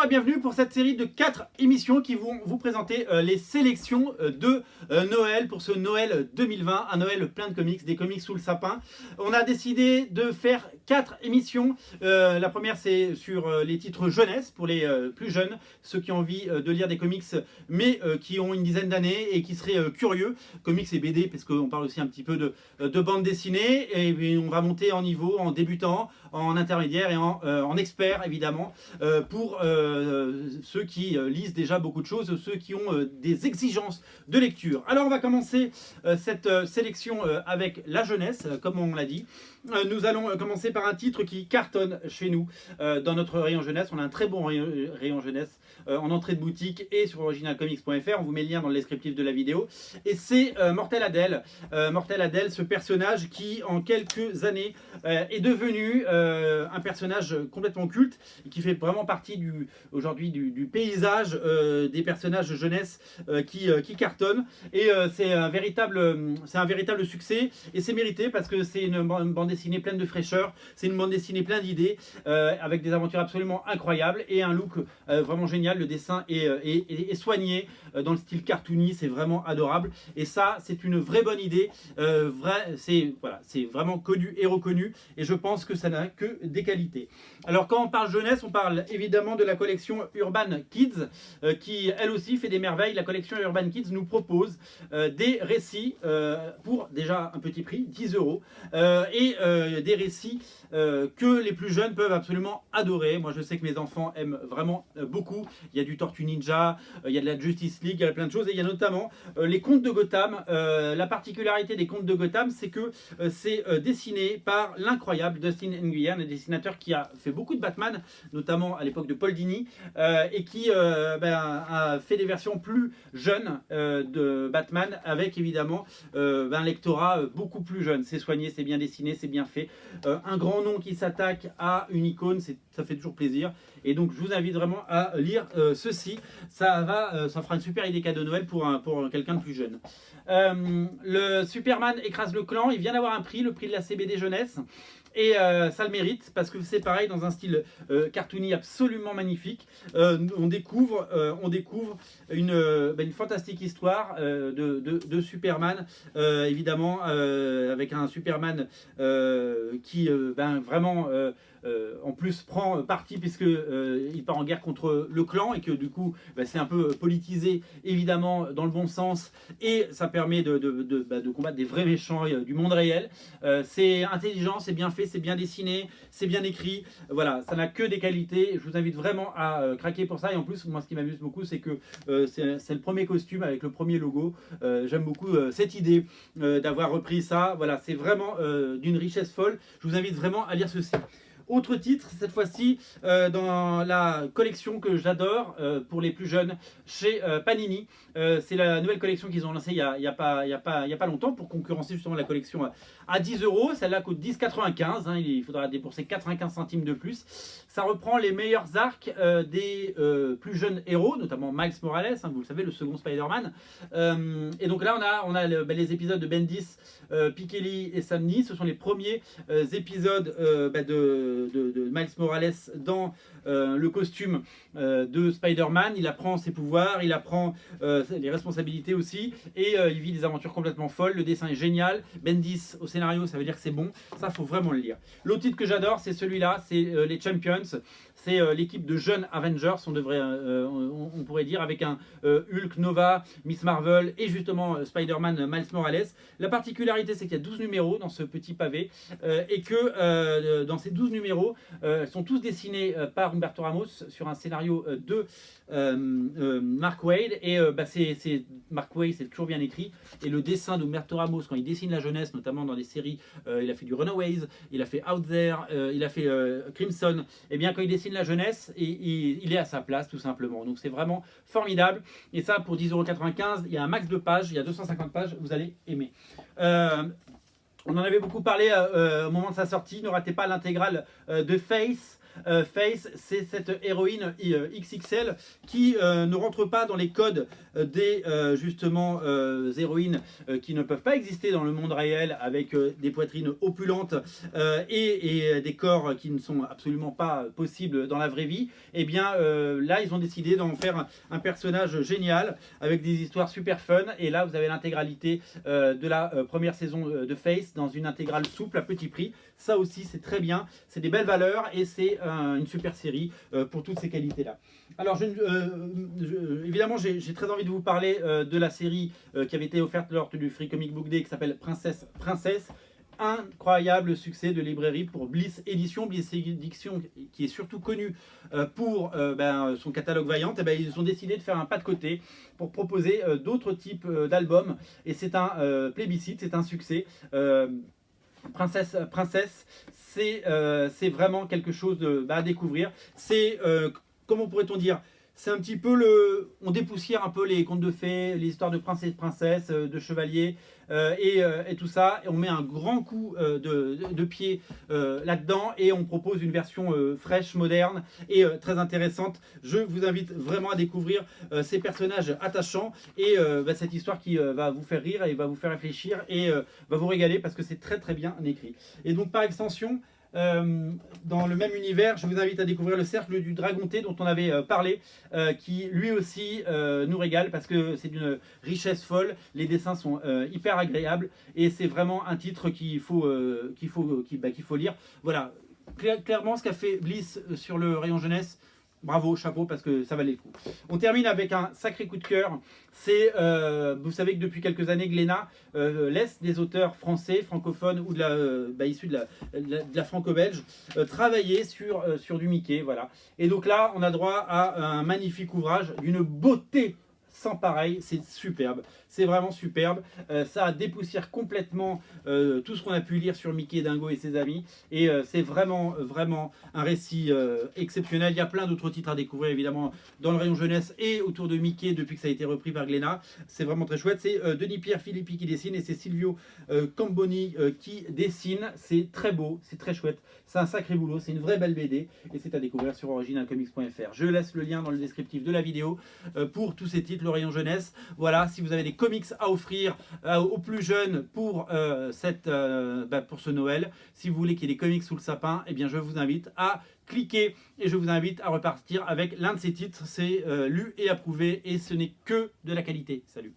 et bienvenue pour cette série de 4 émissions qui vont vous présenter les sélections de Noël pour ce Noël 2020, un Noël plein de comics, des comics sous le sapin. On a décidé de faire 4 émissions. La première c'est sur les titres jeunesse pour les plus jeunes, ceux qui ont envie de lire des comics mais qui ont une dizaine d'années et qui seraient curieux. Comics et BD parce qu'on parle aussi un petit peu de bande dessinée et on va monter en niveau, en débutant, en intermédiaire et en expert évidemment pour ceux qui lisent déjà beaucoup de choses, ceux qui ont des exigences de lecture. Alors on va commencer cette sélection avec la jeunesse, comme on l'a dit. Nous allons commencer par un titre qui cartonne chez nous dans notre rayon jeunesse. On a un très bon rayon jeunesse en entrée de boutique et sur originalcomics.fr. On vous met le lien dans le descriptif de la vidéo. Et c'est Mortel Adèle. Mortel Adèle, ce personnage qui en quelques années est devenu un personnage complètement culte et qui fait vraiment partie aujourd'hui du paysage des personnages de jeunesse qui cartonnent. Et c'est un véritable succès et c'est mérité parce que c'est une bande dessinée pleine de fraîcheur, c'est une bande dessinée pleine d'idées avec des aventures absolument incroyables et un look vraiment génial. Le dessin est soigné dans le style cartoony, c'est vraiment adorable et ça c'est une vraie bonne idée. C'est vraiment connu et reconnu et je pense que ça n'a que des qualités. Alors quand on parle jeunesse, on parle évidemment de la collection Urban Kids qui elle aussi fait des merveilles. La collection Urban Kids nous propose des récits pour déjà un petit prix, 10 € et des récits que les plus jeunes peuvent absolument adorer. Moi je sais que mes enfants aiment vraiment beaucoup. Il y a du Tortue Ninja, il y a de la Justice League, il y a plein de choses et il y a notamment les contes de Gotham. La particularité des contes de Gotham, c'est que c'est dessiné par l'incroyable Dustin Nguyen, un dessinateur qui a fait beaucoup de Batman, notamment à l'époque de Paul Dini, et qui a fait des versions plus jeunes de Batman avec évidemment un lectorat beaucoup plus jeune. C'est soigné, c'est bien dessiné, c'est bien fait. Un grand nom qui s'attaque à une icône, ça fait toujours plaisir. Et donc je vous invite vraiment à lire ceci. Ça fera une super idée cadeau de Noël pour quelqu'un de plus jeune. Le Superman écrase le clan, il vient d'avoir un prix, le prix de la CBD jeunesse. Et ça le mérite parce que c'est pareil dans un style cartoony absolument magnifique. On découvre une fantastique histoire de Superman, évidemment avec un Superman qui vraiment en plus prend parti puisque il part en guerre contre le clan et que du coup c'est un peu politisé évidemment dans le bon sens et ça permet de combattre des vrais méchants du monde réel. C'est intelligent, c'est bien fait, c'est bien dessiné, c'est bien écrit, voilà, ça n'a que des qualités. Je vous invite vraiment à craquer pour ça et en plus moi ce qui m'amuse beaucoup c'est que c'est le premier costume avec le premier logo. J'aime beaucoup cette idée d'avoir repris ça, voilà, c'est vraiment d'une richesse folle. Je vous invite vraiment à lire ceci. Autre titre, cette fois-ci dans la collection que j'adore pour les plus jeunes chez Panini. C'est la nouvelle collection qu'ils ont lancée il y a pas longtemps pour concurrencer justement la collection à 10 €. Celle-là coûte 10,95 €. Il faudra débourser 95 centimes de plus. Ça reprend les meilleurs arcs des plus jeunes héros, notamment Miles Morales, vous le savez, le second Spider-Man. Et donc là, on a les épisodes de Bendis, Pikeli et Sam Neill. Ce sont les premiers épisodes de Miles Morales dans le costume de Spider-Man. Il apprend ses pouvoirs, il apprend les responsabilités aussi et il vit des aventures complètement folles. Le dessin est génial. Bendis au scénario, ça veut dire que c'est bon. Ça, faut vraiment le lire. L'autre titre que j'adore, c'est celui-là, c'est les Champions. C'est l'équipe de jeunes Avengers, on pourrait dire, avec un Hulk, Nova, Miss Marvel et justement Spider-Man, Miles Morales. La particularité, c'est qu'il y a 12 numéros dans ce petit pavé et que dans ces 12 numéros sont tous dessinés par Humberto Ramos sur un scénario de Mark Waid. Et c'est Mark Waid, c'est toujours bien écrit. Et le dessin d'Humberto Ramos, quand il dessine la jeunesse, notamment dans des séries, il a fait du Runaways, il a fait Out There, il a fait Crimson. Et bien quand il dessine la jeunesse, il est à sa place tout simplement. Donc c'est vraiment formidable. Et ça pour 10,95 €, il y a un max de pages, il y a 250 pages, vous allez aimer. On en avait beaucoup parlé au moment de sa sortie. Ne ratez pas l'intégrale de Face. Face, c'est cette héroïne XXL qui ne rentre pas dans les codes des justement héroïnes qui ne peuvent pas exister dans le monde réel, avec des poitrines opulentes et des corps qui ne sont absolument pas possibles dans la vraie vie. Et bien là, ils ont décidé d'en faire un personnage génial avec des histoires super fun. Et là, vous avez l'intégralité de la première saison de Face dans une intégrale souple à petit prix. Ça aussi, c'est très bien. C'est des belles valeurs et c'est une super série pour toutes ces qualités-là. Alors, évidemment, j'ai très envie de vous parler de la série qui avait été offerte lors du Free Comic Book Day qui s'appelle Princesse. Incroyable succès de librairie pour Bliss Édition. Bliss Édition qui est surtout connu pour son catalogue Vaillante. Et ben, ils ont décidé de faire un pas de côté pour proposer d'autres types d'albums. Et c'est un plébiscite, c'est un succès. Princesse, c'est vraiment quelque chose à découvrir. C'est, comment pourrait-on dire, c'est un petit peu on dépoussière un peu les contes de fées, les histoires de princes et de princesses, de chevaliers et tout ça. Et on met un grand coup de pied là-dedans et on propose une version fraîche, moderne et très intéressante. Je vous invite vraiment à découvrir ces personnages attachants et cette histoire qui va vous faire rire et va vous faire réfléchir et va vous régaler parce que c'est très très bien écrit. Et donc par extension, dans le même univers, je vous invite à découvrir le Cercle du Dragonté dont on avait parlé, qui lui aussi nous régale parce que c'est d'une richesse folle, les dessins sont hyper agréables et c'est vraiment un titre qu'il faut lire. Voilà, clairement ce qu'a fait Bliss sur le rayon jeunesse, bravo, chapeau, parce que ça valait le coup. On termine avec un sacré coup de cœur. C'est, vous savez que depuis quelques années, Glénat laisse des auteurs français, francophones ou issus de la franco-belge travailler sur du Mickey. Voilà. Et donc là, on a droit à un magnifique ouvrage d'une beauté sans pareil, c'est superbe, c'est vraiment superbe, ça dépoussière complètement tout ce qu'on a pu lire sur Mickey, Dingo et ses amis, et c'est vraiment un récit exceptionnel. Il y a plein d'autres titres à découvrir évidemment dans le rayon jeunesse et autour de Mickey depuis que ça a été repris par Glénat, c'est vraiment très chouette. C'est Denis-Pierre Philippi qui dessine et c'est Silvio Camboni qui dessine, c'est très beau, c'est très chouette, c'est un sacré boulot, c'est une vraie belle BD et c'est à découvrir sur originalcomics.fr. Je laisse le lien dans le descriptif de la vidéo pour tous ces titres, le rayon jeunesse. Voilà, si vous avez des comics à offrir aux plus jeunes pour ce Noël, si vous voulez qu'il y ait des comics sous le sapin, eh bien je vous invite à cliquer et je vous invite à repartir avec l'un de ces titres. C'est lu et approuvé et ce n'est que de la qualité. Salut.